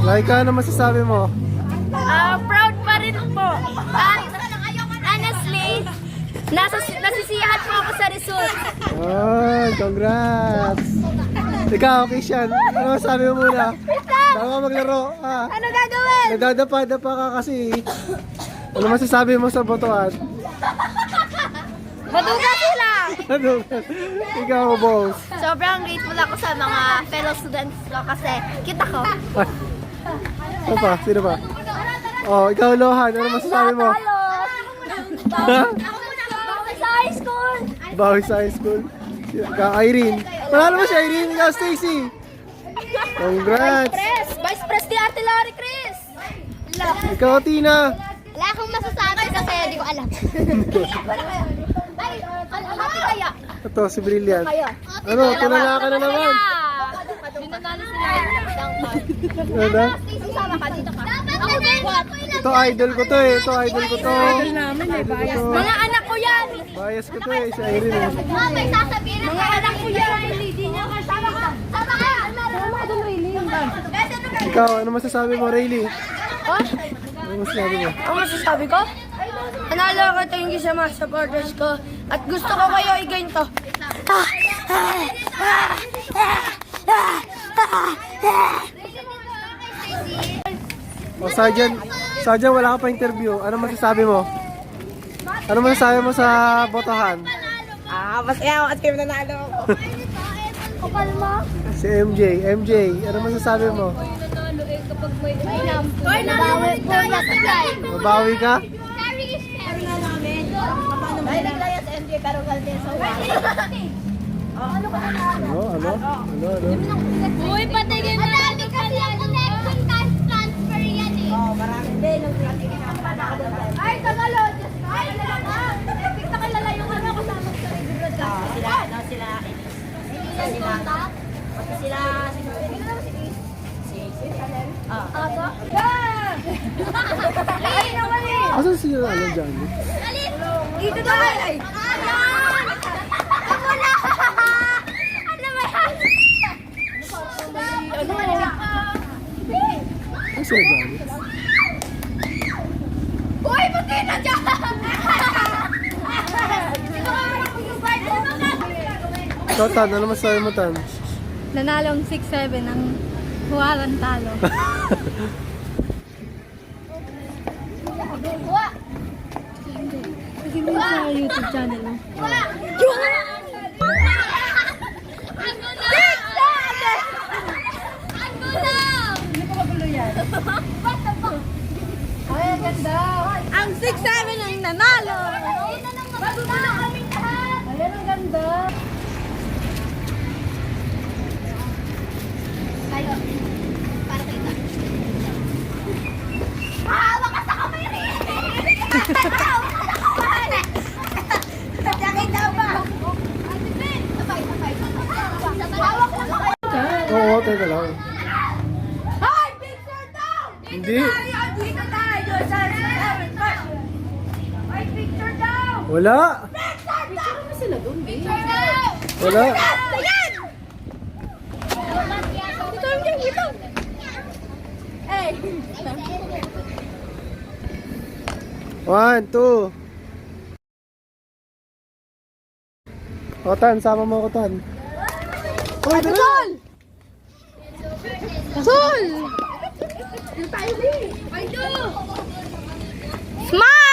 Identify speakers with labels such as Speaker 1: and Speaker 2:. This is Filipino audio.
Speaker 1: Laika, ano masasabi mo?
Speaker 2: Proud pa rin po. Honestly, nasisiyahan po ako sa result.
Speaker 1: Oh, congrats! Ikaw, Kishan, ano masasabi mo muna? Bago ka maglaro, ha?
Speaker 2: Ano gagawin?
Speaker 1: Nagdadapa-dapa ka kasi. Ano masasabi mo sa botohan?
Speaker 2: Maduga sila!
Speaker 1: Ano? Ikaw, boss.
Speaker 2: Sobrang grateful ako sa mga fellow students ko kasi kita ko.
Speaker 1: Ano pa? Sino pa? Oh, ikaw, Lohan, ano masasabi mo?
Speaker 2: Bawi sa high school!
Speaker 1: Bawi sa high school. Ikaw, Irene. Panalo mo si Irene, ikaw, Stacy. Congrats!
Speaker 2: Vice Pres di Artillery, Chris!
Speaker 1: Ikaw, Tina.
Speaker 2: Wala akong masasabi kasi hindi ko alam. Ay, ano kaya?
Speaker 1: Ito, si Brilliant. Ano, tulala ka na naman.
Speaker 2: Dinanalo sila.
Speaker 1: Ano na?
Speaker 2: Sama ka dito ka. Okay.
Speaker 1: Ito, idol ko to eh. Ito, idol ko to.
Speaker 2: Mga anak ko yan!
Speaker 1: Bias ko to eh, si Irene eh.
Speaker 2: May sasabihin mga anak ko yan! Hindi niya ka. Sama ka! Sama ka! Meron mo doon, Rayleigh.
Speaker 1: Ikaw, ano masasabi mo, Rayleigh?
Speaker 2: Oh?
Speaker 1: Ano masasabi mo?
Speaker 2: Ang masasabi ko? Nanalo ako, thank you sa mga supporters ko. At gusto ko kayo i-ganito.
Speaker 1: O, Sergeant, wala ka pa interview. Ano masasabi mo? Ano masasabi mo sa botohan?
Speaker 2: Masaya ako at kayo nanalo ako. Kapal mo?
Speaker 1: Si MJ. MJ, ano masasabi mo?
Speaker 2: Nabawi po natin.
Speaker 1: Mabawi ka?
Speaker 2: Dahil naglaya sa MJ pero galte sa
Speaker 1: Ano?
Speaker 2: Uy, patigil na natin kasi connection transfer yan eh. Oo, marami din. Ay, tagalo. Ay, epic na kilala yung ano kasama sa radio broadcast. Sila. Pati sila. Aga? Ay, nawali.
Speaker 1: Asan sila ano dyan?
Speaker 2: Dito tayo. Ayan! Ako na! Ano ba yan? Ano ba yan?
Speaker 1: Asan sila dyan?
Speaker 2: Uy, pati na dyan!
Speaker 1: Ikaw, Tan, ano masasabi mo, Tan?
Speaker 3: Nanalong 6-7 ang huwaran talo. Kasi mo sa YouTube channel mo.
Speaker 2: Ay, ang ganda!
Speaker 3: Ang 6-7 ang nanalo!
Speaker 2: Magugulo kami lahat! Ayan, ang ganda! Tayo. Para kita. Hawak ka sa kamay rin! Hawak ka sa kamay! Nakita ba? Sabay. Hawak lang kayo!
Speaker 1: Oo, teka lang.
Speaker 2: Hoy! Picture daw!
Speaker 1: Hindi.
Speaker 2: Dito tayo! Sa Ay, picture daw!
Speaker 1: Wala.
Speaker 2: Picture mo sila doon, Picture daw!
Speaker 1: Wala.
Speaker 2: Ayan! Ito. Eh!
Speaker 1: 1, 2. O, Tan, sama mo ako, Tan. Uy, dala!
Speaker 3: Sol! Sol!
Speaker 2: Tayo din! Ay, do!
Speaker 3: Smile!